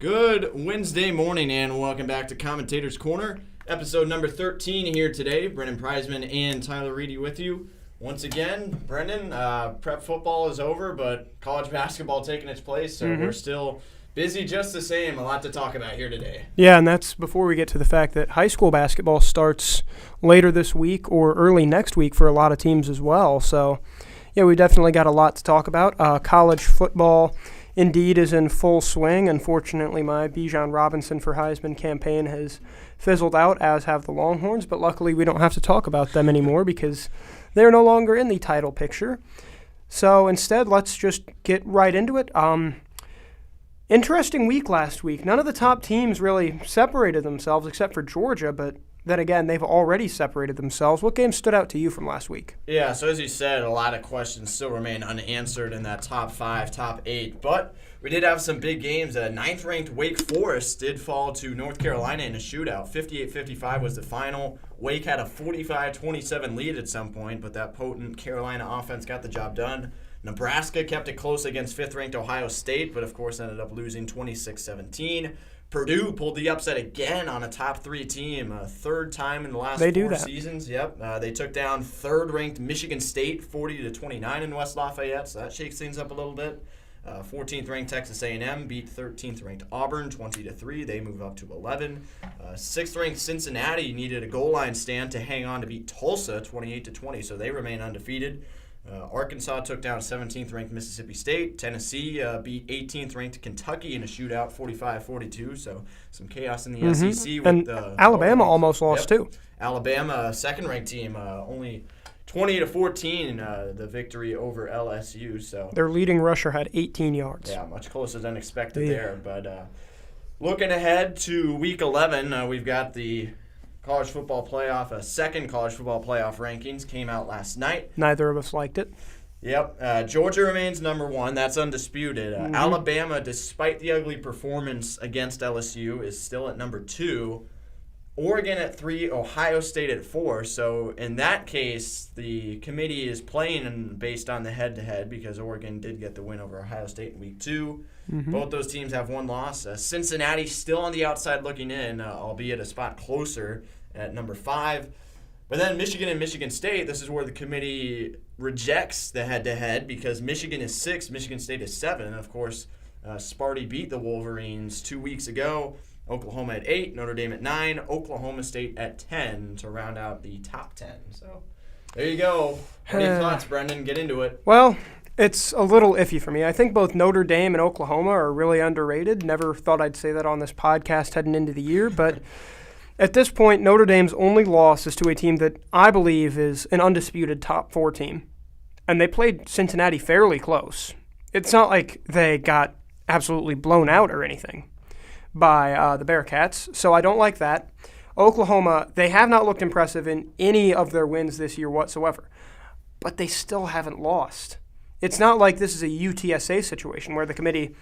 Good Wednesday morning and welcome back to Commentators Corner, episode number 13 here today. Brendan Preisman and Tyler Reedy with you. Once again, Brendan, prep football is over, but college basketball taking its place, so we're still busy just the same. A lot to talk about here today. Yeah, and that's before we get to the fact that high school basketball starts later this week or early next week for a lot of teams as well. So, yeah, we definitely got a lot to talk about. College football indeed is in full swing. Unfortunately, my Bijan Robinson for Heisman campaign has fizzled out, as have the Longhorns, but luckily we don't have to talk about them anymore because they're no longer in the title picture. So instead, let's just get right into it. Interesting week last week. None of the top teams really separated themselves except for Georgia, but then again, they've already separated themselves. What game stood out to you from last week? Yeah, so as you said, a lot of questions still remain unanswered in that top 5, top 8, but we did have some big games. 9th-ranked Wake Forest did fall to North Carolina in a shootout. 58-55 was the final. Wake had a 45-27 lead at some point, but that potent Carolina offense got the job done. Nebraska kept it close against 5th-ranked Ohio State, but of course ended up losing 26-17. Purdue pulled the upset again on a top 3 team, third time in the last 4 seasons. Yep, they took down 3rd-ranked Michigan State 40-29 in West Lafayette, so that shakes things up a little bit. 14th-ranked Texas A&M beat 13th-ranked Auburn 20-3. They move up to 11. 6th-ranked Cincinnati needed a goal line stand to hang on to beat Tulsa 28-20, so they remain undefeated. Arkansas took down 17th-ranked Mississippi State. Tennessee beat 18th-ranked Kentucky in a shootout, 45-42. So some chaos in the SEC. And Alabama almost lost too. Alabama, 2nd-ranked team, only 20-14, the victory over LSU. So their leading rusher had 18 yards. Yeah, much closer than expected there. But looking ahead to Week 11, we've got the college football playoff, second college football playoff rankings came out last night. Neither of us liked it. Yep. Georgia remains number 1. That's undisputed. Alabama, despite the ugly performance against LSU, is still at number 2. Oregon at 3, Ohio State at 4. So in that case, the committee is playing based on the head-to-head because Oregon did get the win over Ohio State in Week 2. Both those teams have one loss. Cincinnati still on the outside looking in, albeit a spot closer at number 5. But then Michigan and Michigan State, this is where the committee rejects the head-to-head because Michigan is 6, Michigan State is 7. And, of course, Sparty beat the Wolverines 2 weeks ago. Oklahoma at 8, Notre Dame at 9, Oklahoma State at 10 to round out the top 10. So there you go. Any thoughts, Brendan? Get into it. Well, it's a little iffy for me. I think both Notre Dame and Oklahoma are really underrated. Never thought I'd say that on this podcast heading into the year, but at this point, Notre Dame's only loss is to a team that I believe is an undisputed top 4 team. And they played Cincinnati fairly close. It's not like they got absolutely blown out or anything by the Bearcats, so I don't like that. Oklahoma, they have not looked impressive in any of their wins this year whatsoever, but they still haven't lost. It's not like this is a UTSA situation where the committee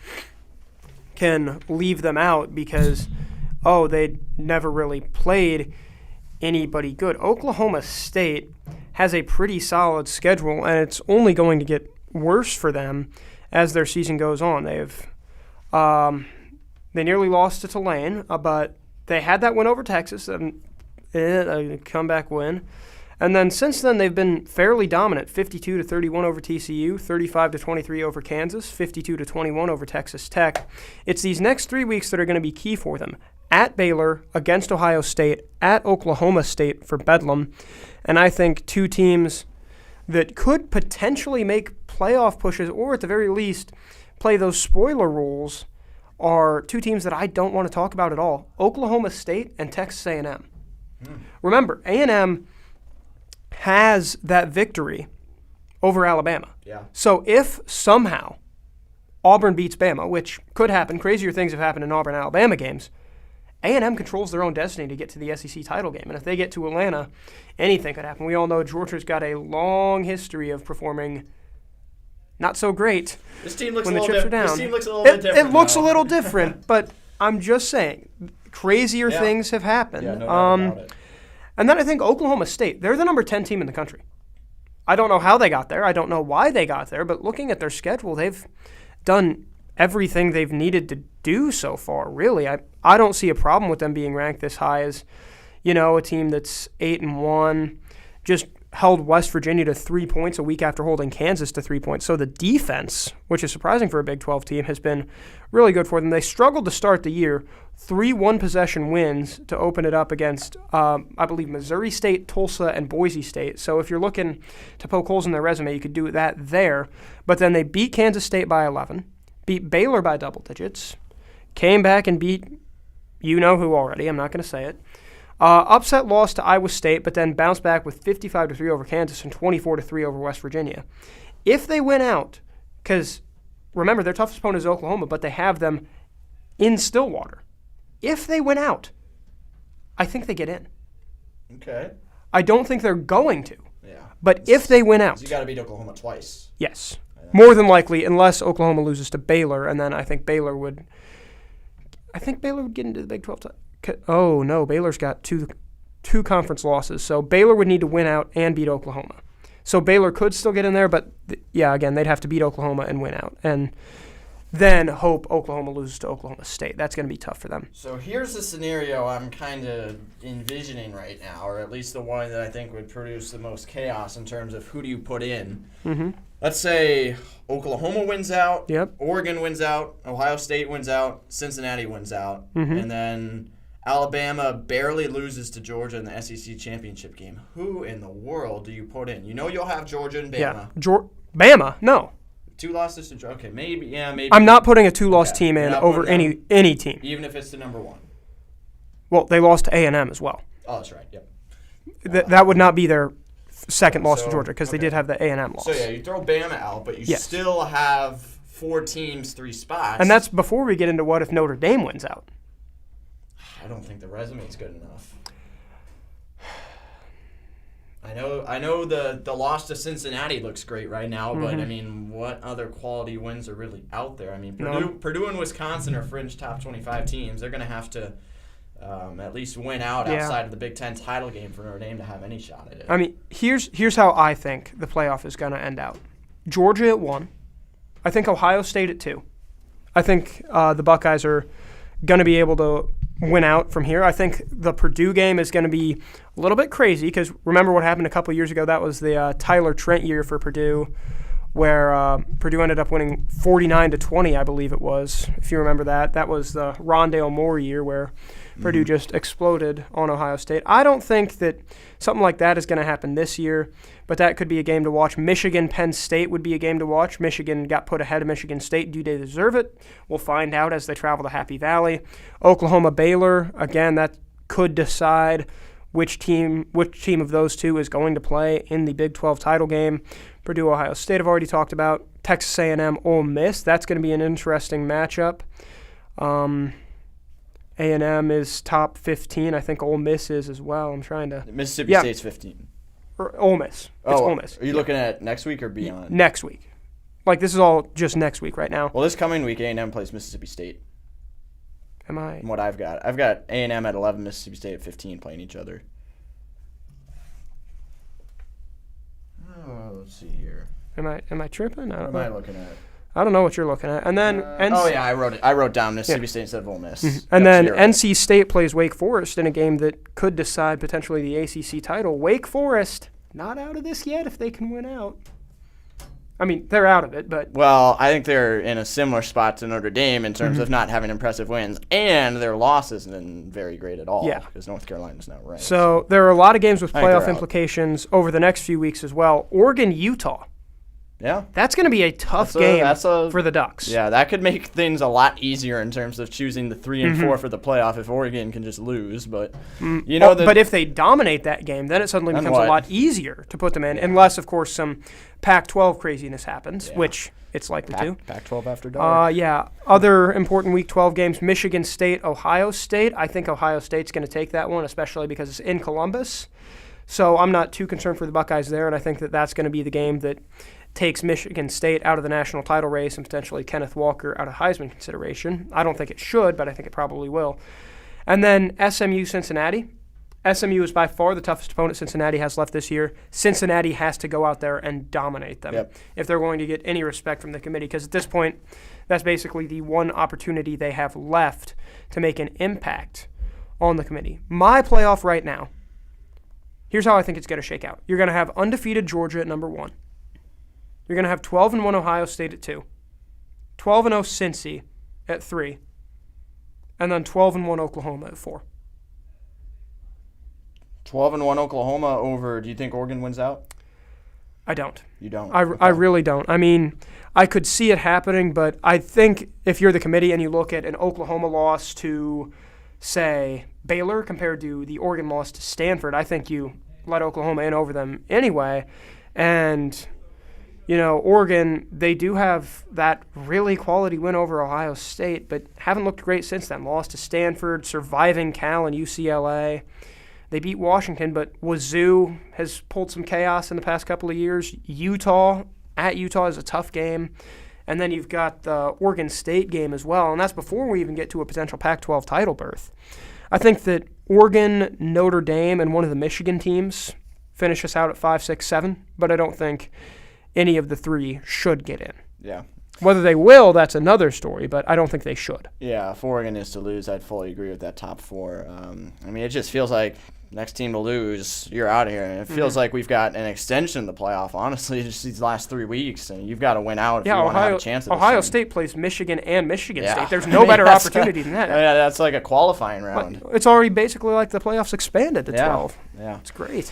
can leave them out because, they never really played anybody good. Oklahoma State has a pretty solid schedule, and it's only going to get worse for them as their season goes on. They nearly lost to Tulane, but they had that win over Texas, a comeback win. And then since then, they've been fairly dominant, 52-31 over TCU, 35-23 over Kansas, 52-21 over Texas Tech. It's these next 3 weeks that are going to be key for them. At Baylor, against Ohio State, at Oklahoma State for Bedlam. And I think 2 teams that could potentially make playoff pushes or at the very least play those spoiler roles are 2 teams that I don't want to talk about at all, Oklahoma State and Texas A&M. Remember, A&M has that victory over Alabama. Yeah. So if somehow Auburn beats Bama, which could happen, crazier things have happened in Auburn-Alabama games, A&M controls their own destiny to get to the SEC title game. And if they get to Atlanta, anything could happen. We all know Georgia's got a long history of performing not so great this team looks when a the little chips are down. This team looks a little bit different. It looks a little different, but I'm just saying, crazier things have happened. Yeah, no doubt about it. And then I think Oklahoma State, they're the number 10 team in the country. I don't know how they got there. I don't know why they got there, but looking at their schedule, they've done everything they've needed to do so far, really. I don't see a problem with them being ranked this high as, a team that's 8-1, just held West Virginia to 3 points a week after holding Kansas to 3 points. So the defense, which is surprising for a Big 12 team, has been really good for them. They struggled to start the year. 3 one-possession wins to open it up against, I believe, Missouri State, Tulsa, and Boise State. So if you're looking to poke holes in their resume, you could do that there. But then they beat Kansas State by 11, beat Baylor by double digits, came back and beat you-know-who already. I'm not going to say it. Upset loss to Iowa State, but then bounced back with 55-3 over Kansas and 24-3 over West Virginia. If they win out, because remember, their toughest opponent is Oklahoma, but they have them in Stillwater. If they win out, I think they get in. Okay. I don't think they're going to. Yeah. But if they win out. You got to beat Oklahoma twice. Yes. More than likely, unless Oklahoma loses to Baylor, and then I think Baylor would get into the Big 12. Oh, no, Baylor's got two conference losses. So Baylor would need to win out and beat Oklahoma. So Baylor could still get in there, but, again, they'd have to beat Oklahoma and win out. And then hope Oklahoma loses to Oklahoma State. That's going to be tough for them. So here's the scenario I'm kind of envisioning right now, or at least the one that I think would produce the most chaos in terms of who do you put in. Mm-hmm. Let's say Oklahoma wins out, Yep. Oregon wins out, Ohio State wins out, Cincinnati wins out, Mm-hmm. and then Alabama barely loses to Georgia in the SEC championship game. Who in the world do you put in? You'll have Georgia and Bama. Yeah. Bama? No. 2 losses to Georgia. Okay, maybe. I'm not putting a 2-loss team in over any team. Even if it's the number 1. Well, they lost to A&M as well. Oh, that's right. Yep. That would not be their second loss to Georgia because they did have the A&M loss. So, you throw Bama out, but you still have 4 teams, 3 spots. And that's before we get into what if Notre Dame wins out. I don't think the resume is good enough. I know the loss to Cincinnati looks great right now, but what other quality wins are really out there? Purdue and Wisconsin are fringe top 25 teams. They're going to have to at least win out outside of the Big Ten title game for Notre Dame to have any shot at it. Here's how I think the playoff is going to end out. Georgia at 1. I think Ohio State at 2. I think the Buckeyes are going to be able to win out from here. I think the Purdue game is going to be a little bit crazy because remember what happened a couple years ago? That was the Tyler Trent year for Purdue where Purdue ended up winning 49-20, I believe it was, if you remember that. That was the Rondale Moore year where Purdue just exploded on Ohio State. I don't think that something like that is going to happen this year, but that could be a game to watch. Michigan-Penn State would be a game to watch. Michigan got put ahead of Michigan State. Do they deserve it? We'll find out as they travel to Happy Valley. Oklahoma-Baylor, again, that could decide which team of those two is going to play in the Big 12 title game. Purdue-Ohio State I've already talked about. Texas A&M, Ole Miss, that's going to be an interesting matchup. A&M is top 15. I think Ole Miss is as well. I'm trying to... Mississippi State's 15. Or Ole Miss. It's Ole Miss. Are you looking at next week or beyond? Next week. This is all just next week right now. Well, this coming week, A&M plays Mississippi State. Am I? From what I've got. I've got A&M at 11, Mississippi State at 15 playing each other. Oh, let's see here. Am I tripping? What am I looking at? I don't know what you're looking at. And then I wrote it. I wrote down Mississippi State instead of Ole Miss. Mm-hmm. And then NC State plays Wake Forest in a game that could decide potentially the ACC title. Wake Forest not out of this yet if they can win out. They're out of it, but... Well, I think they're in a similar spot to Notre Dame in terms of not having impressive wins, and their loss isn't very great at all because North Carolina's not ranked. So there are a lot of games with playoff implications over the next few weeks as well. Oregon-Utah. Yeah. That's going to be a tough game for the Ducks. Yeah, that could make things a lot easier in terms of choosing the 3 and 4 for the playoff if Oregon can just lose. But but if they dominate that game, then it suddenly becomes a lot easier to put them in, unless, of course, some Pac-12 craziness happens, which it's likely to. Pac-12 after dark. Other important Week 12 games, Michigan State, Ohio State. I think Ohio State's going to take that one, especially because it's in Columbus. So I'm not too concerned for the Buckeyes there, and I think that that's going to be the game that takes Michigan State out of the national title race and potentially Kenneth Walker out of Heisman consideration. I don't think it should, but I think it probably will. And then SMU Cincinnati. SMU is by far the toughest opponent Cincinnati has left this year. Cincinnati has to go out there and dominate them if they're going to get any respect from the committee, because at this point, that's basically the one opportunity they have left to make an impact on the committee. My playoff right now, here's how I think it's going to shake out. You're going to have undefeated Georgia at number 1. You're going to have 12-1 Ohio State at 2. 12-0 Cincy at 3. And then 12-1 Oklahoma at 4. 12-1 Oklahoma over, do you think Oregon wins out? I don't. You don't? I really don't. I mean, I could see it happening, but I think if you're the committee and you look at an Oklahoma loss to, say, Baylor compared to the Oregon loss to Stanford, I think you let Oklahoma in over them anyway. And, you know, Oregon, they do have that really quality win over Ohio State, but haven't looked great since then. Lost to Stanford, surviving Cal and UCLA. They beat Washington, but Wazoo has pulled some chaos in the past couple of years. Utah is a tough game. And then you've got the Oregon State game as well, and that's before we even get to a potential Pac-12 title berth. I think that Oregon, Notre Dame, and one of the Michigan teams finish us out at 5, 6, 7, but I don't think any of the three should get in. Yeah. Whether they will, that's another story, but I don't think they should. Yeah, if Oregon is to lose, I'd fully agree with that top 4. I mean, it just feels like next team to lose, you're out of here. And it feels like we've got an extension of the playoff, honestly, just these last 3 weeks. And you've got to win out if you want to have a chance at this Ohio thing. State plays Michigan and Michigan State. There's no better opportunity than that. Yeah, that's like a qualifying round. But it's already basically like the playoffs expanded to 12. Yeah. It's great.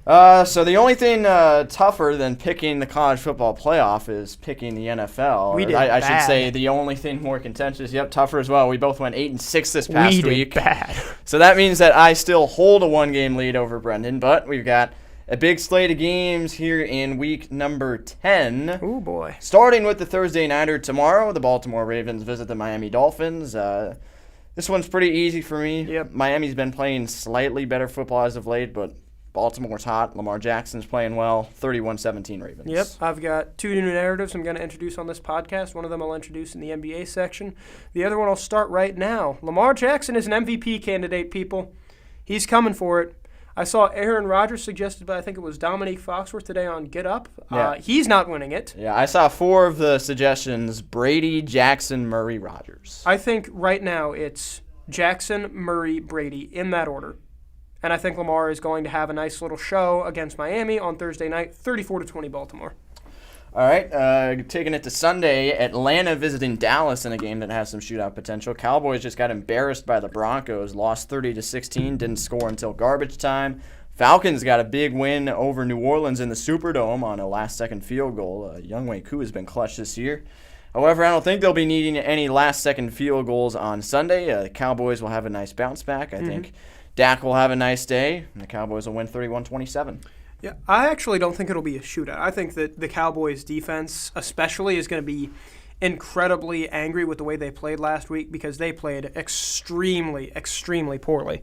So the only thing tougher than picking the college football playoff is picking the NFL. We did I should bad. say the only thing more contentious. Yep, tougher as well. We both went 8-6 this past We week. did bad. So that means that I still hold a 1-game lead over Brendan, but we've got a big slate of games here in week number 10. Oh boy. Starting with the Thursday nighter tomorrow, the Baltimore Ravens visit the Miami Dolphins. This one's pretty easy for me. Yep. Miami's been playing slightly better football as of late, but Baltimore's hot. Lamar Jackson's playing well. 31-17 Ravens. Yep. I've got 2 new narratives I'm going to introduce on this podcast. One of them I'll introduce in the NBA section. The other one I'll start right now. Lamar Jackson is an MVP candidate, people. He's coming for it. I saw Aaron Rodgers suggested by, I think it was Dominique Foxworth today on Get Up. Yeah. He's not winning it. Yeah, I saw 4 of the suggestions. Brady, Jackson, Murray, Rodgers. I think right now it's Jackson, Murray, Brady in that order. And I think Lamar is going to have a nice little show against Miami on Thursday night, 34-20 Baltimore. All right, taking it to Sunday, Atlanta visiting Dallas in a game that has some shootout potential. Cowboys just got embarrassed by the Broncos, lost 30-16, didn't score until garbage time. Falcons got a big win over New Orleans in the Superdome on a last-second field goal. Younghoe Koo has been clutch this year. However, I don't think they'll be needing any last-second field goals on Sunday. The Cowboys will have a nice bounce back. I think Dak will have a nice day, and the Cowboys will win 31-27. Yeah, I actually don't think it'll be a shootout. I think that the Cowboys' defense especially is going to be incredibly angry with the way they played last week because they played extremely, extremely poorly.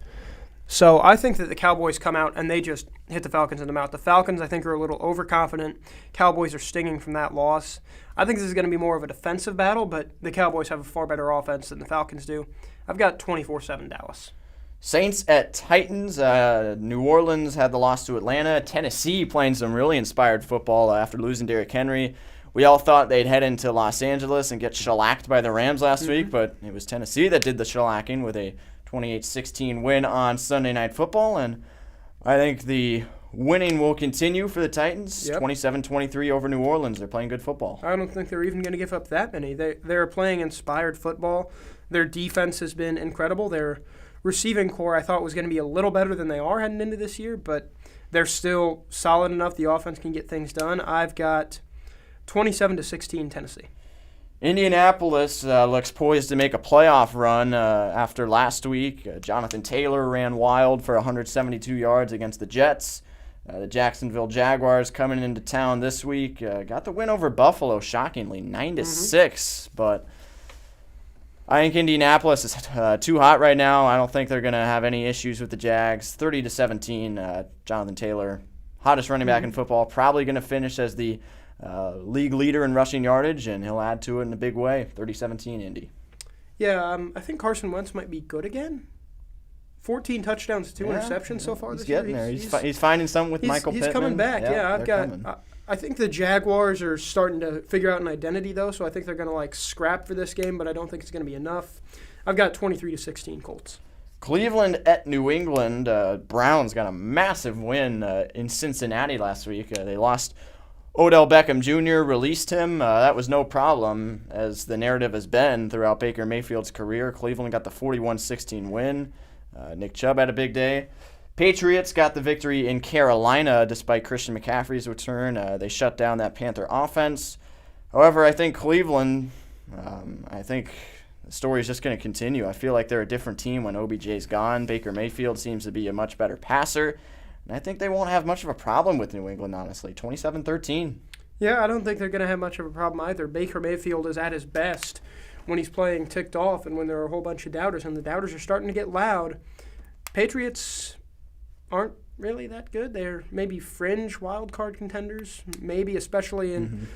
So I think that the Cowboys come out and they just hit the Falcons in the mouth. The Falcons, I think, are a little overconfident. Cowboys are stinging from that loss. I think this is going to be more of a defensive battle, but the Cowboys have a far better offense than the Falcons do. I've got 24-7 Dallas. Saints at Titans. New Orleans had the loss to Atlanta. Tennessee playing some really inspired football after losing Derrick Henry. We all thought they'd head into Los Angeles and get shellacked by the Rams last week, but it was Tennessee that did the shellacking with a 28-16 win on Sunday Night Football, and I think the winning will continue for the Titans. Yep. 27-23 over New Orleans. They're playing good football. I don't think they're even going to give up that many. They're playing inspired football. Their defense has been incredible. Their receiving core I thought was going to be a little better than they are heading into this year, but they're still solid enough. The offense can get things done. I've got 27-16 Tennessee. Indianapolis looks poised to make a playoff run after last week. Jonathan Taylor ran wild for 172 yards against the Jets. The Jacksonville Jaguars coming into town this week. Got the win over Buffalo, shockingly, 9-6, but I think Indianapolis is too hot right now. I don't think they're going to have any issues with the Jags. 30-17, Jonathan Taylor, hottest running back in football, probably going to finish as the league leader in rushing yardage, and he'll add to it in a big way. 30-17, Indy. Yeah, I think Carson Wentz might be good again. 14 touchdowns, 2 interceptions so far this year. He's getting there. He's finding something with Michael Pittman. He's coming back. I think the Jaguars are starting to figure out an identity, though, so I think they're going to, scrap for this game, but I don't think it's going to be enough. I've got 23-16 Colts. Cleveland at New England. Browns got a massive win in Cincinnati last week. They lost Odell Beckham Jr., released him. That was no problem, as the narrative has been throughout Baker Mayfield's career. Cleveland got the 41-16 win. Nick Chubb had a big day. Patriots got the victory in Carolina despite Christian McCaffrey's return. They shut down that Panther offense. However, I think Cleveland, the story is just going to continue. I feel like they're a different team when OBJ's gone. Baker Mayfield seems to be a much better passer. And I think they won't have much of a problem with New England, honestly. 27-13. Yeah, I don't think they're going to have much of a problem either. Baker Mayfield is at his best when he's playing ticked off and when there are a whole bunch of doubters, and the doubters are starting to get loud. Patriots aren't really that good. They're maybe fringe wild card contenders, maybe especially in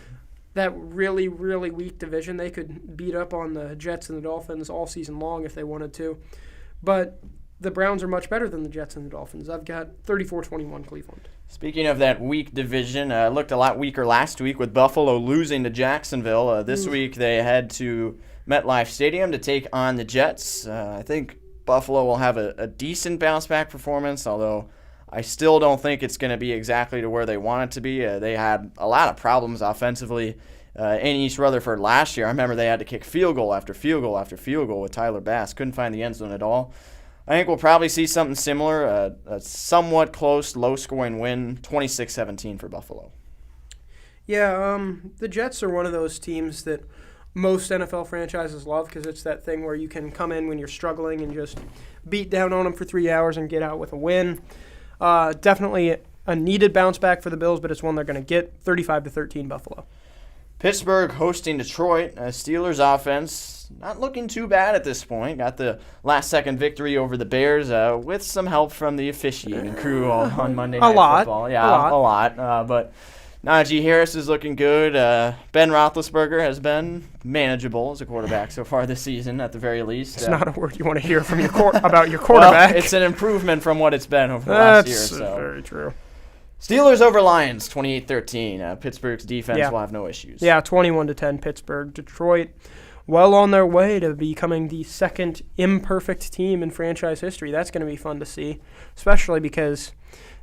that really, really weak division. They could beat up on the Jets and the Dolphins all season long if they wanted to. But the Browns are much better than the Jets and the Dolphins. I've got 34-21 Cleveland. Speaking of that weak division, it looked a lot weaker last week with Buffalo losing to Jacksonville. This week they head to MetLife Stadium to take on the Jets. I think Buffalo will have a decent bounce-back performance, although I still don't think it's going to be exactly to where they want it to be. They had a lot of problems offensively in East Rutherford last year. I remember they had to kick field goal after field goal after field goal with Tyler Bass. Couldn't find the end zone at all. I think we'll probably see something similar, a somewhat close, low-scoring win, 26-17 for Buffalo. Yeah, the Jets are one of those teams that most NFL franchises love because it's that thing where you can come in when you're struggling and just beat down on them for 3 hours and get out with a win. Definitely a needed bounce back for the Bills, but it's one they're going to get. 35-13 Buffalo. Pittsburgh hosting Detroit. Steelers offense not looking too bad at this point. Got the last-second victory over the Bears with some help from the officiating crew on Monday Night Football. Yeah, a lot. But Najee Harris is looking good. Ben Roethlisberger has been manageable as a quarterback so far this season, at the very least. It's not a word you want to hear from about your quarterback. Well, it's an improvement from what it's been over the last year. That's very true. Steelers over Lions, 28-13. Pittsburgh's defense will have no issues. Yeah, 21-10 Pittsburgh. Detroit, well on their way to becoming the second imperfect team in franchise history. That's going to be fun to see, especially because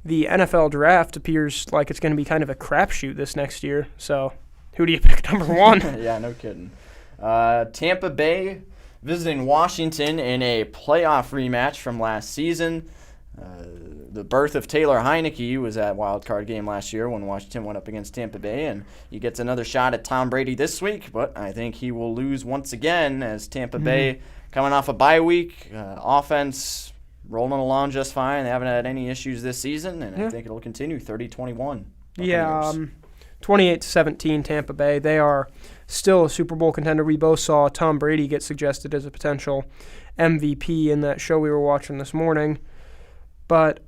the NFL draft appears like it's going to be kind of a crapshoot this next year. So who do you pick number one? Yeah, no kidding. Tampa Bay visiting Washington in a playoff rematch from last season. The birth of Taylor Heineke was at Wild Card game last year when Washington went up against Tampa Bay, and he gets another shot at Tom Brady this week, but I think he will lose once again as Tampa Bay, coming off a bye week, offense rolling along just fine. They haven't had any issues this season, and I think it'll continue 30-21. Yeah, 28-17 Tampa Bay. They are still a Super Bowl contender. We both saw Tom Brady get suggested as a potential MVP in that show we were watching this morning. But,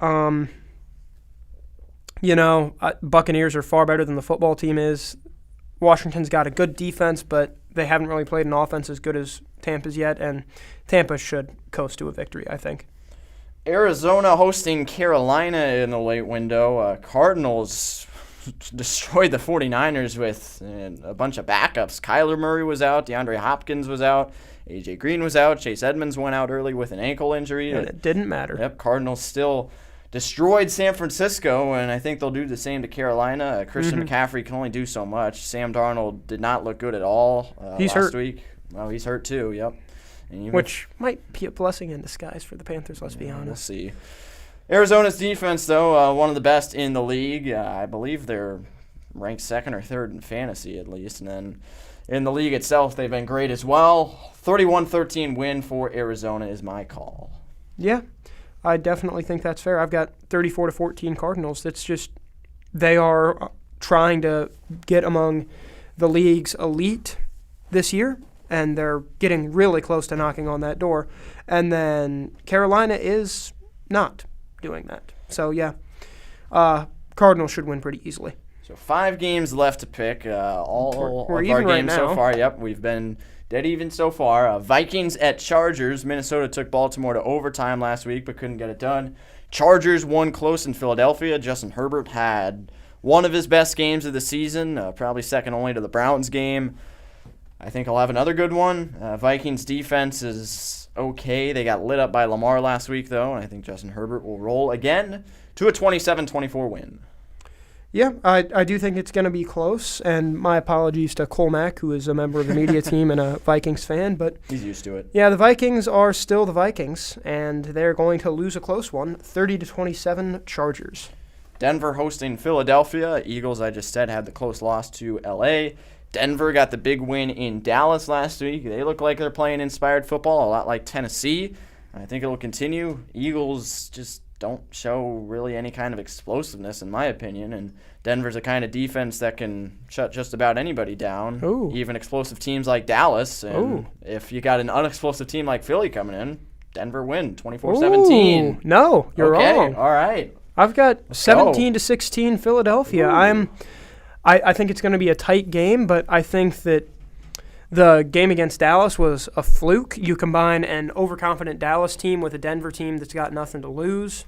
Buccaneers are far better than the football team is. Washington's got a good defense, but they haven't really played an offense as good as Tampa's yet, and Tampa should coast to a victory, I think. Arizona hosting Carolina in the late window. Cardinals destroyed the 49ers with a bunch of backups. Kyler Murray was out. DeAndre Hopkins was out. A.J. Green was out. Chase Edmonds went out early with an ankle injury. And it didn't matter. Yep, Cardinals still destroyed San Francisco, and I think they'll do the same to Carolina. Christian McCaffrey can only do so much. Sam Darnold did not look good at all last week. Well, he's hurt too, yep. Which might be a blessing in disguise for the Panthers, let's be honest. We'll see. Arizona's defense, though, one of the best in the league. I believe they're ranked second or third in fantasy at least, and then in the league itself, they've been great as well. 31-13 win for Arizona is my call. Yeah, I definitely think that's fair. I've got 34-14 Cardinals. It's just they are trying to get among the league's elite this year, and they're getting really close to knocking on that door. And then Carolina is not doing that. So, yeah, Cardinals should win pretty easily. So 5 games left to pick. All we're of our even right games now. so far, we've been Dead even so far. Vikings at Chargers. Minnesota took Baltimore to overtime last week but couldn't get it done. Chargers won close in Philadelphia. Justin Herbert had one of his best games of the season, probably second only to the Browns game. I think he'll have another good one. Vikings defense is okay. They got lit up by Lamar last week, though, and I think Justin Herbert will roll again to a 27-24 win. Yeah, I do think it's going to be close, and my apologies to Cole Mack, who is a member of the media team and a Vikings fan, but he's used to it. Yeah, the Vikings are still the Vikings, and they're going to lose a close one, 30-27 Chargers. Denver hosting Philadelphia. Eagles, I just said, had the close loss to L.A. Denver got the big win in Dallas last week. They look like they're playing inspired football, a lot like Tennessee. I think it'll continue. Eagles just don't show really any kind of explosiveness, in my opinion, and Denver's a kind of defense that can shut just about anybody down, Ooh. Even explosive teams like Dallas. And Ooh. if you got an unexplosive team like Philly coming in, Denver win 24-17. No, you're wrong. All right. I've got Let's 17-16 Philadelphia. I think it's going to be a tight game, but I think that the game against Dallas was a fluke. You combine an overconfident Dallas team with a Denver team that's got nothing to lose.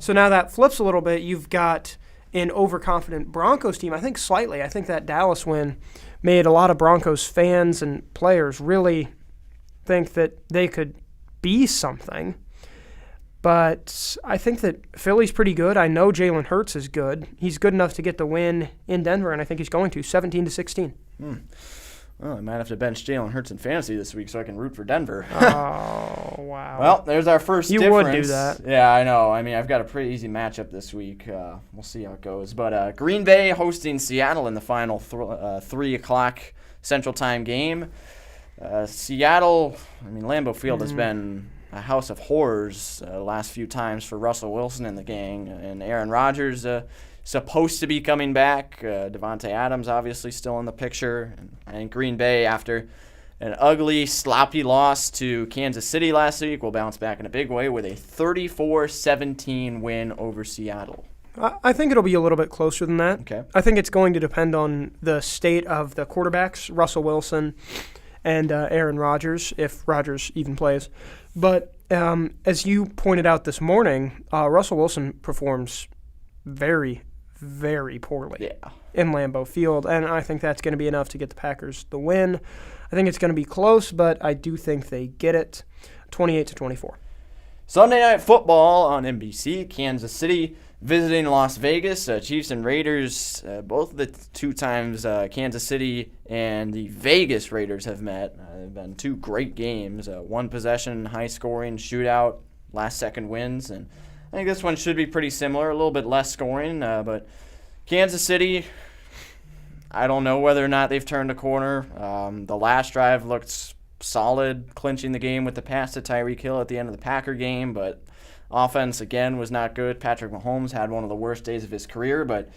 So now that flips a little bit. You've got an overconfident Broncos team. I think slightly. I think that Dallas win made a lot of Broncos fans and players really think that they could be something. But I think that Philly's pretty good. I know Jalen Hurts is good. He's good enough to get the win in Denver, and I think he's going to 17-16. Well, I might have to bench Jalen Hurts in fantasy this week so I can root for Denver. Oh, wow. Well, there's our first You difference. would do that. Yeah, I know. I mean, I've got a pretty easy matchup this week. We'll see how it goes. But Green Bay hosting Seattle in the final 3 o'clock Central Time game. Seattle, I mean, Lambeau Field has been a house of horrors the last few times for Russell Wilson and the gang. And Aaron Rodgers supposed to be coming back. Devontae Adams obviously still in the picture. And Green Bay, after an ugly, sloppy loss to Kansas City last week, will bounce back in a big way with a 34-17 win over Seattle. I think it'll be a little bit closer than that. Okay. I think it's going to depend on the state of the quarterbacks, Russell Wilson and Aaron Rodgers, if Rodgers even plays. But as you pointed out this morning, Russell Wilson performs very, very poorly in Lambeau Field, and I think that's going to be enough to get the Packers the win. I think it's going to be close, but I do think they get it 28-24. Sunday Night Football on NBC, Kansas City visiting Las Vegas. Chiefs and Raiders, both of the two times Kansas City and the Vegas Raiders have met. They've been two great games, one possession, high-scoring shootout, last-second wins, and I think this one should be pretty similar, a little bit less scoring, but Kansas City, I don't know whether or not they've turned a corner. The last drive looked solid, clinching the game with the pass to Tyreek Hill at the end of the Packer game, but offense, again, was not good. Patrick Mahomes had one of the worst days of his career, but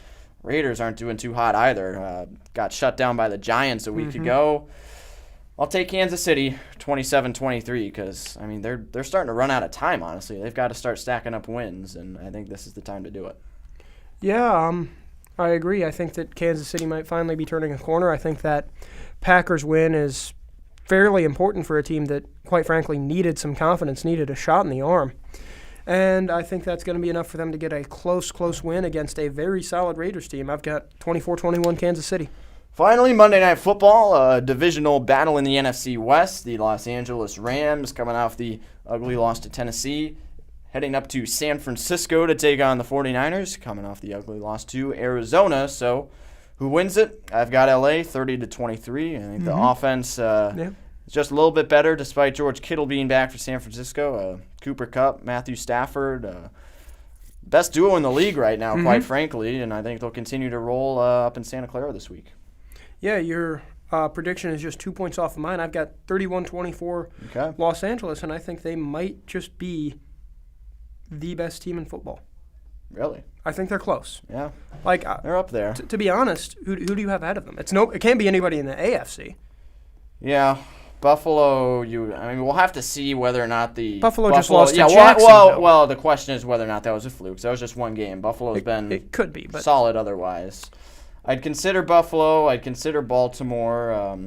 Raiders aren't doing too hot either. Got shut down by the Giants a week ago. I'll take Kansas City 27-23 because, I mean, they're starting to run out of time, honestly. They've got to start stacking up wins, and I think this is the time to do it. Yeah, I agree. I think that Kansas City might finally be turning a corner. I think that Packers win is fairly important for a team that, quite frankly, needed some confidence, needed a shot in the arm. And I think that's going to be enough for them to get a close win against a very solid Raiders team. I've got 24-21 Kansas City. Finally, Monday Night Football, a divisional battle in the NFC West. The Los Angeles Rams coming off the ugly loss to Tennessee, heading up to San Francisco to take on the 49ers, coming off the ugly loss to Arizona. So who wins it? I've got LA 30-23. I think the offense is just a little bit better despite George Kittle being back for San Francisco. Cooper Kupp, Matthew Stafford, best duo in the league right now, quite frankly, and I think they'll continue to roll up in Santa Clara this week. Yeah, your prediction is just 2 points off of mine. I've got 31-24 Los Angeles, and I think they might just be the best team in football. Really? I think they're close. Yeah. Like they're up there. To be honest, who do you have ahead of them? It can't be anybody in the AFC. Yeah. Buffalo, we'll have to see whether or not the Buffalo just lost to Jackson. Well, the question is whether or not that was a fluke. So that was just one game. Buffalo's been it could be, but solid otherwise. I'd consider Buffalo. I'd consider Baltimore.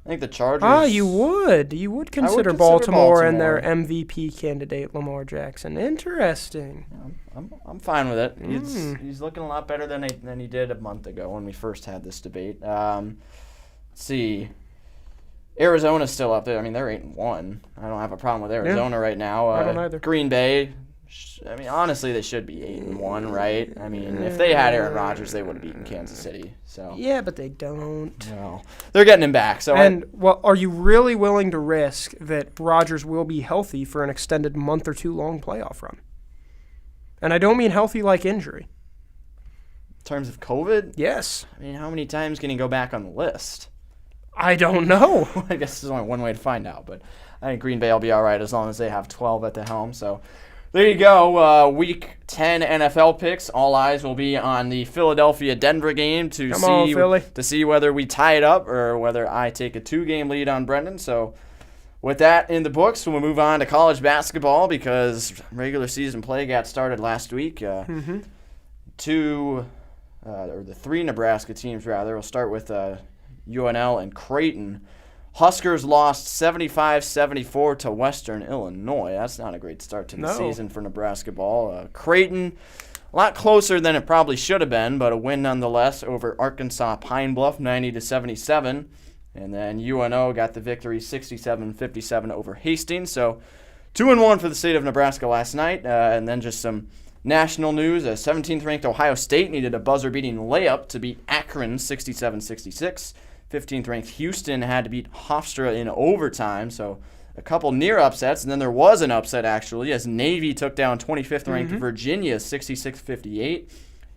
I think the Chargers. You would. You would consider Baltimore and their MVP candidate, Lamar Jackson. Interesting. Yeah, I'm fine with it. He's looking a lot better than he did a month ago when we first had this debate. Let's see. Arizona's still up there. I mean, they're 8-1. I don't have a problem with Arizona right now. I don't either. Green Bay. I mean, honestly, they should be 8-1, right? I mean, if they had Aaron Rodgers, they would have beaten Kansas City. So yeah, but they don't. Well, they're getting him back. So are you really willing to risk that Rodgers will be healthy for an extended month or two long playoff run? And I don't mean healthy like injury. In terms of COVID? Yes. I mean, how many times can he go back on the list? I don't know. I guess there's only one way to find out, but I think Green Bay will be all right as long as they have 12 at the helm. So there you go. Week 10 NFL picks. All eyes will be on the Philadelphia-Denver game to see whether we tie it up or whether I take a 2-game lead on Brendan. So with that in the books, we'll move on to college basketball because regular season play got started last week. The 3 Nebraska teams, rather. We'll start with UNL and Creighton. Huskers lost 75-74 to Western Illinois. That's not a great start to the season for Nebraska ball. Creighton, a lot closer than it probably should have been, but a win nonetheless over Arkansas Pine Bluff, 90-77. And then UNO got the victory 67-57 over Hastings. So 2-1 for the state of Nebraska last night. And then just some national news. 17th-ranked Ohio State needed a buzzer-beating layup to beat Akron 67-66. 15th-ranked Houston had to beat Hofstra in overtime, so a couple near upsets. And then there was an upset, actually, as Navy took down 25th-ranked Virginia 66-58.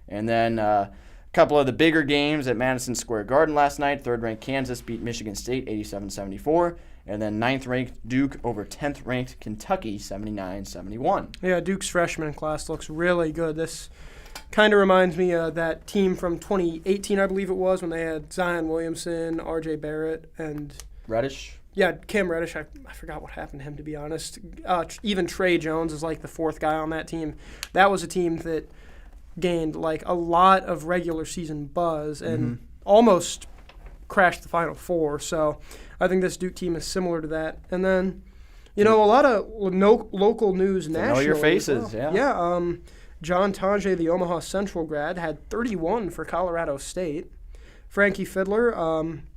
And then a couple of the bigger games at Madison Square Garden last night. 3rd-ranked Kansas beat Michigan State 87-74. And then 9th-ranked Duke over 10th-ranked Kentucky 79-71. Yeah, Duke's freshman class looks really good. This kind of reminds me of that team from 2018, I believe it was, when they had Zion Williamson, R.J. Barrett, and Reddish. Yeah, Cam Reddish. I forgot what happened to him, to be honest. Even Trey Jones is like the 4th guy on that team. That was a team that gained like a lot of regular season buzz and almost crashed the Final Four. So I think this Duke team is similar to that. And then, a lot of local news nationally. Know your faces, well. Yeah. John Tange, the Omaha Central grad, had 31 for Colorado State. Frankie Fiddler,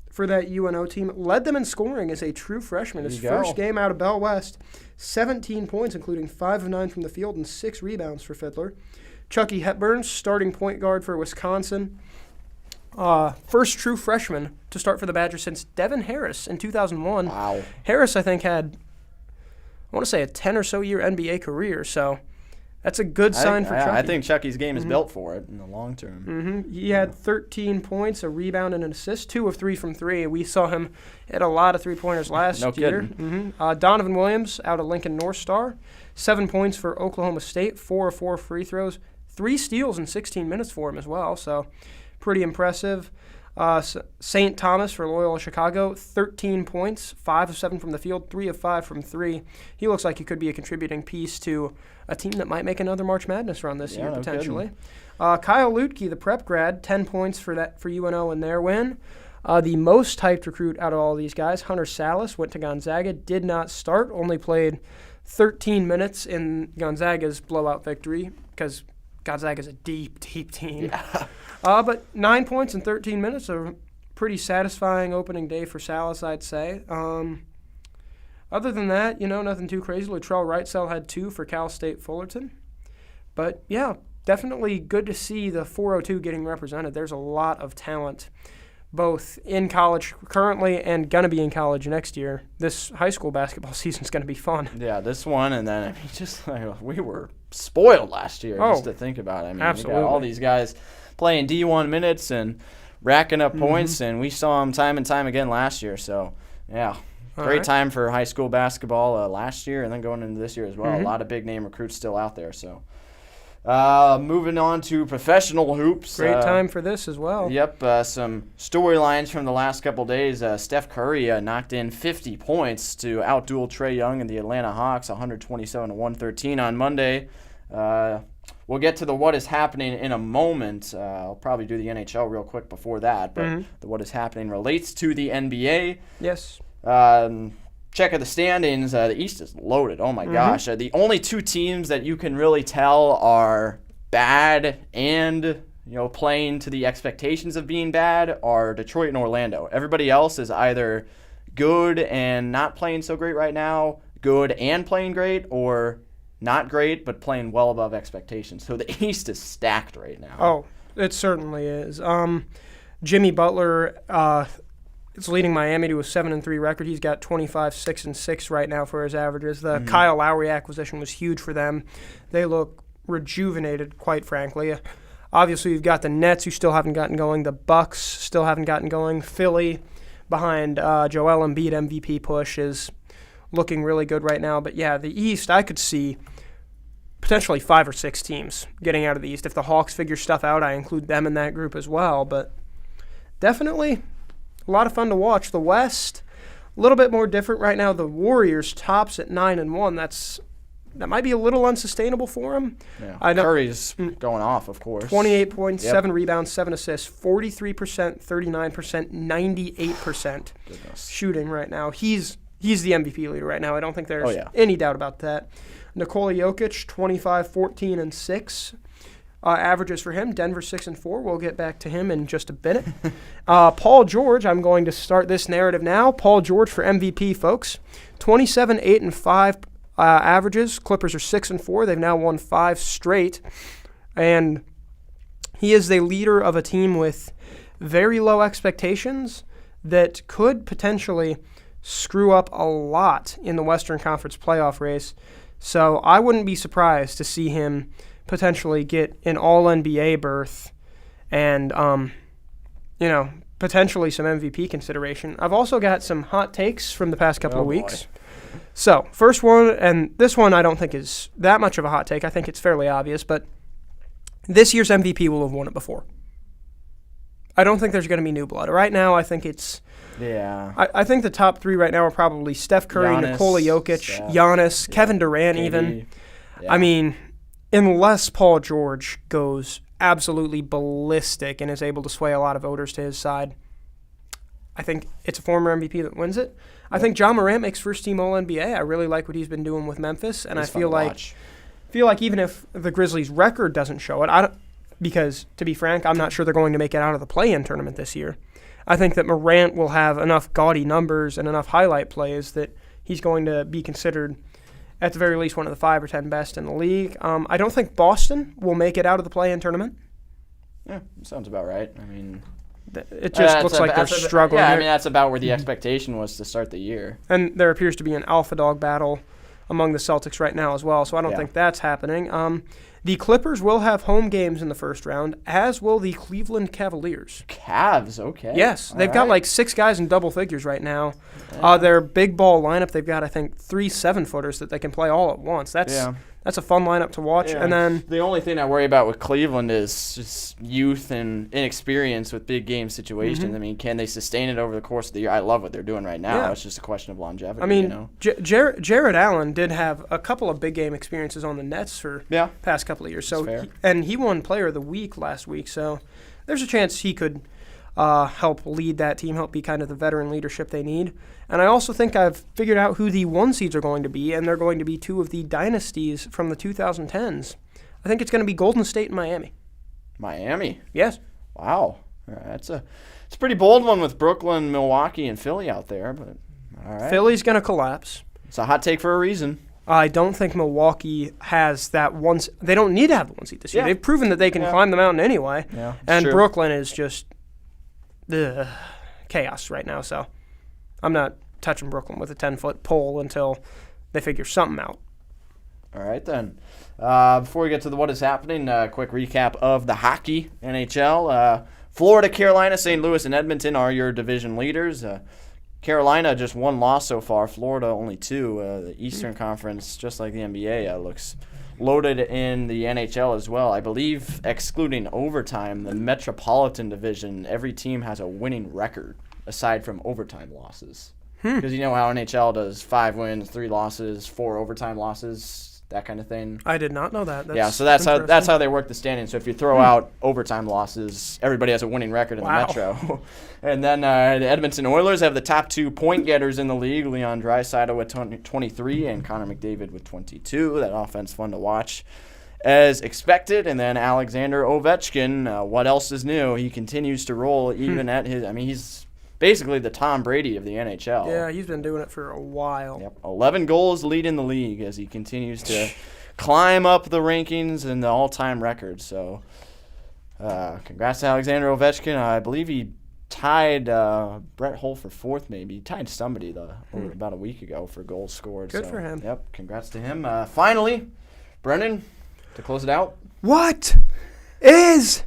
for that UNO team, led them in scoring as a true freshman. His first game out of Bell West, 17 points, including 5 of 9 from the field and 6 rebounds for Fiddler. Chucky Hepburn, starting point guard for Wisconsin. First true freshman to start for the Badgers since Devin Harris in 2001. Wow. Harris, I think, had, I want to say, a 10 or so year NBA career, so that's a good sign for Chucky. I think Chucky's game is built for it in the long term. He had 13 points, a rebound, and an assist, 2 of 3 from 3. We saw him hit a lot of three-pointers last year. Donovan Williams out of Lincoln North Star, 7 points for Oklahoma State, 4 of 4 free throws, 3 steals in 16 minutes for him as well, so pretty impressive. St. Thomas for Loyola Chicago, 13 points, 5 of 7 from the field, 3 of 5 from 3. He looks like he could be a contributing piece to a team that might make another March Madness run this year, potentially. Kyle Lutke, the prep grad, 10 points for UNO in their win. The most hyped recruit out of all these guys, Hunter Salas, went to Gonzaga, did not start, only played 13 minutes in Gonzaga's blowout victory because Gonzaga's a deep, deep team. Yeah. But 9 points in 13 minutes, a pretty satisfying opening day for Salas, I'd say. Other than that, nothing too crazy. Latrell Wrightsell had 2 for Cal State Fullerton. But, yeah, definitely good to see the 402 getting represented. There's a lot of talent, both in college currently and going to be in college next year. This high school basketball season's going to be fun. Yeah, this one, and then, just like we were spoiled last year, just to think about it. Absolutely. We got all these guys playing D1 minutes and racking up points, and we saw them time and time again last year. So, yeah, great time for high school basketball last year and then going into this year as well. A lot of big-name recruits still out there. So, moving on to professional hoops. Great time for this as well. Yep, some storylines from the last couple days. Steph Curry knocked in 50 points to outduel Trae Young and the Atlanta Hawks, 127-113 on Monday. we'll get to the what is happening in a moment. I'll probably do the NHL real quick before that, but the what is happening relates to the NBA. Yes. Check of the standings. The East is loaded. Oh, my gosh. The only two teams that you can really tell are bad and playing to the expectations of being bad are Detroit and Orlando. Everybody else is either good and not playing so great right now, good and playing great, or not great but playing well above expectations. So the East is stacked right now. Oh, it certainly is. Jimmy Butler is leading Miami to a 7-3 record. He's got 25-6-6 right now for his averages. The Kyle Lowry acquisition was huge for them. They look rejuvenated, quite frankly. Obviously, you've got the Nets, who still haven't gotten going. The Bucks still haven't gotten going. Philly, behind Joel Embiid MVP push, is looking really good right now. But, yeah, the East, I could see potentially 5 or 6 teams getting out of the East. If the Hawks figure stuff out, I include them in that group as well. But definitely a lot of fun to watch. The West, a little bit more different right now. The Warriors tops at 9-1. That might be a little unsustainable for him. Yeah. I know Curry's going off, of course. 28 points, 7 rebounds, 7 assists, 43%, 39%, 98% shooting right now. He's the MVP leader right now. I don't think there's any doubt about that. Nikola Jokic, 25, 14, and 6 averages for him. Denver 6-4. We'll get back to him in just a minute. Paul George, I'm going to start this narrative now. Paul George for MVP, folks. 27, 8, and 5 averages. Clippers are 6-4. They've now won 5 straight. And he is the leader of a team with very low expectations that could potentially screw up a lot in the Western Conference playoff race. So I wouldn't be surprised to see him potentially get an All-NBA berth and, potentially some MVP consideration. I've also got some hot takes from the past couple of weeks. So, first one, and this one I don't think is that much of a hot take. I think it's fairly obvious, but this year's MVP will have won it before. I don't think there's going to be new blood. Right now, I think it's... Yeah. I think the top 3 right now are probably Steph Curry, Giannis, Nikola Jokic, Giannis, Kevin Durant even. Yeah. I mean, unless Paul George goes absolutely ballistic and is able to sway a lot of voters to his side, I think it's a former MVP that wins it. I think John Morant makes first-team All-NBA. I really like what he's been doing with Memphis, and I feel like even if the Grizzlies' record doesn't show it, because, to be frank, I'm not sure they're going to make it out of the play-in tournament this year. I think that Morant will have enough gaudy numbers and enough highlight plays that he's going to be considered, at the very least, one of the 5 or 10 best in the league. I don't think Boston will make it out of the play-in tournament. Yeah, sounds about right. I mean, it just looks like they're struggling. Yeah, I mean, that's about where the expectation was to start the year. And there appears to be an alpha dog battle among the Celtics right now as well, so I don't think that's happening. The Clippers will have home games in the first round, as will the Cleveland Cavaliers. Cavs, okay. Yes, they've got like 6 guys in double figures right now. Their big ball lineup, they've got, I think, 3 7-footers that they can play all at once. That's a fun lineup to watch. Yeah. And then the only thing I worry about with Cleveland is just youth and inexperience with big game situations. I mean, can they sustain it over the course of the year? I love what they're doing right now. It's just a question of longevity. I mean, Jared Allen did have a couple of big game experiences on the Nets for past couple of years. So he won Player of the Week last week. So there's a chance he could help lead that team, help be kind of the veteran leadership they need. And I also think I've figured out who the 1 seeds are going to be, and they're going to be 2 of the dynasties from the 2010s. I think it's going to be Golden State and Miami. Miami? Yes. Wow. It's a pretty bold one with Brooklyn, Milwaukee, and Philly out there, but all right. Philly's going to collapse. It's a hot take for a reason. I don't think Milwaukee has that one. They don't need to have the 1 seed this year. They've proven that they can climb the mountain anyway. Yeah, and true. Brooklyn is just chaos right now, so I'm not touching Brooklyn with a 10-foot pole until they figure something out. All right, then. Before we get to the what is happening, a quick recap of the Hockey NHL. Florida, Carolina, St. Louis, and Edmonton are your division leaders. Carolina just 1 loss so far. Florida only 2. The Eastern Conference, just like the NBA, looks loaded in the NHL as well. I believe, excluding overtime, the Metropolitan Division, every team has a winning record aside from overtime losses. Because you know how NHL does 5 wins, 3 losses, 4 overtime losses. that kind of thing. I did not know that. So that's how they work the standings. So if you throw out overtime losses, everybody has a winning record in the Metro. And then the Edmonton Oilers have the top 2 point getters in the league, Leon Draisaitl with 23 and Connor McDavid with 22. That offense fun to watch as expected. And then Alexander Ovechkin, what else is new? He continues to roll even at his – he's basically the Tom Brady of the NHL. Yeah, he's been doing it for a while. Yep, 11 goals leading the league as he continues to climb up the rankings and the all-time records. So congrats to Alexander Ovechkin. I believe he tied Brett Hull for 4th maybe. He tied somebody about a week ago for goals scored. Good for him. Yep, congrats to him. Finally, Brendan, to close it out. What is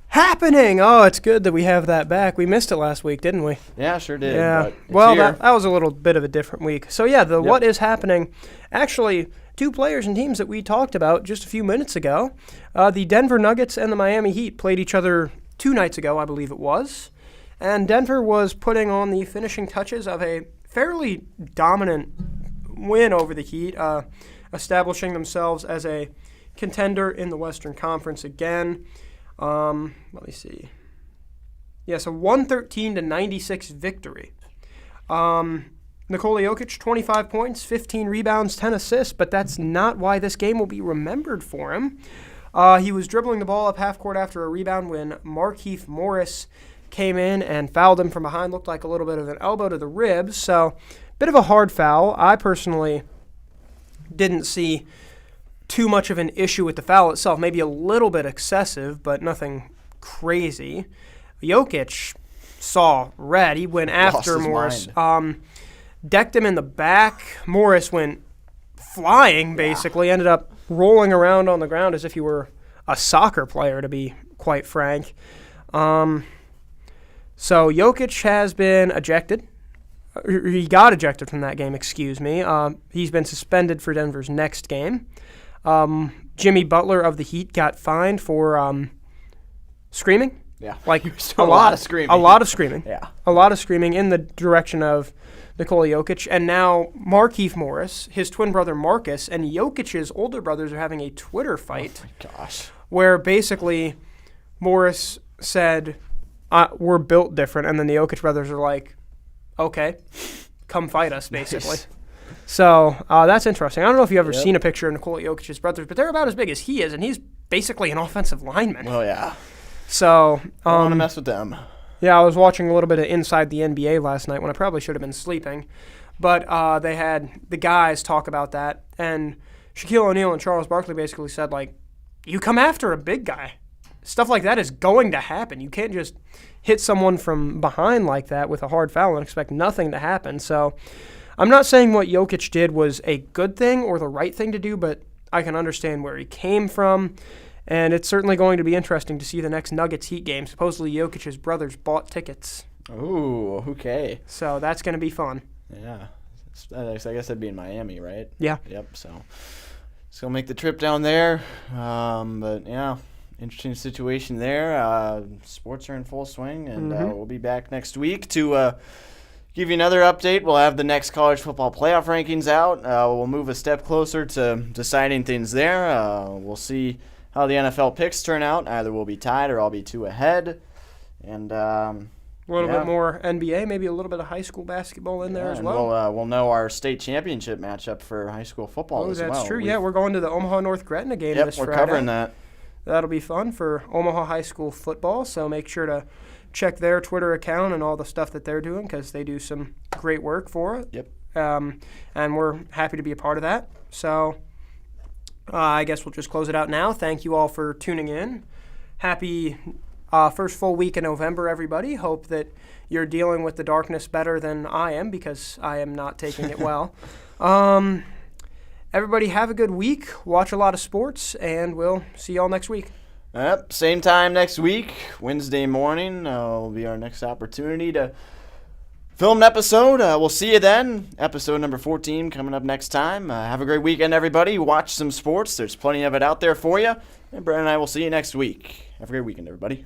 happening? Oh, it's good that we have that back. We missed it last week, didn't we? Yeah, sure did. Yeah. But Well, that was a little bit of a different week. So, yeah, what is happening, actually, 2 players and teams that we talked about just a few minutes ago. The Denver Nuggets and the Miami Heat played each other 2 nights ago, I believe it was. And Denver was putting on the finishing touches of a fairly dominant win over the Heat, establishing themselves as a contender in the Western Conference again. Let me see. Yes, a 113-96 victory. Nikola Jokic, 25 points, 15 rebounds, 10 assists, but that's not why this game will be remembered for him. He was dribbling the ball up half court after a rebound when Markieff Morris came in and fouled him from behind. Looked like a little bit of an elbow to the ribs, so bit of a hard foul. I personally didn't see too much of an issue with the foul itself. Maybe a little bit excessive, but nothing crazy. Jokic saw red. He went after Morris. Decked him in the back. Morris went flying, basically. Ended up rolling around on the ground as if he were a soccer player, to be quite frank. So Jokic has been ejected. He got ejected from that game, excuse me. He's been suspended for Denver's next game. Jimmy Butler of the Heat got fined for screaming. Yeah, like a lot of screaming. A lot of screaming. Yeah, a lot of screaming in the direction of Nikola Jokic. And now Markieff Morris, his twin brother Marcus, and Jokic's older brothers are having a Twitter fight. Oh my gosh! Where basically Morris said, "We're built different," and then the Jokic brothers are like, "Okay, come fight us," basically. Nice. So that's interesting. I don't know if you've ever seen a picture of Nikola Jokic's brothers, but they're about as big as he is, and he's basically an offensive lineman. Well, yeah. So I don't want to mess with them. Yeah, I was watching a little bit of Inside the NBA last night when I probably should have been sleeping. But they had the guys talk about that, and Shaquille O'Neal and Charles Barkley basically said, like, you come after a big guy. Stuff like that is going to happen. You can't just hit someone from behind like that with a hard foul and expect nothing to happen. So I'm not saying what Jokic did was a good thing or the right thing to do, but I can understand where he came from. And it's certainly going to be interesting to see the next Nuggets-Heat game. Supposedly Jokic's brothers bought tickets. Ooh, okay. So that's going to be fun. Yeah. I guess that'd be in Miami, right? Yeah. Yep, so it's going to make the trip down there. But, yeah, interesting situation there. Sports are in full swing, and we'll be back next week to give you another update. We'll have the next college football playoff rankings out. We'll move a step closer to deciding things there. We'll see how the NFL picks turn out. Either we'll be tied or I'll be 2 ahead. And a little bit more NBA, maybe a little bit of high school basketball in there as well. We'll know our state championship matchup for high school football as well. Oh, that's true. Yeah, we're going to the Omaha North Gretna game this Friday. Yep, we're covering that. That'll be fun for Omaha high school football, so make sure to check their Twitter account and all the stuff that they're doing because they do some great work for it. Yep. And we're happy to be a part of that. So I guess we'll just close it out now. Thank you all for tuning in. Happy first full week in November, everybody. Hope that you're dealing with the darkness better than I am because I am not taking it well. Everybody have a good week. Watch a lot of sports, and we'll see you all next week. Yep, same time next week, Wednesday morning, will be our next opportunity to film an episode. We'll see you then. Episode number 14 coming up next time. Have a great weekend, everybody. Watch some sports. There's plenty of it out there for you. And Brent and I will see you next week. Have a great weekend, everybody.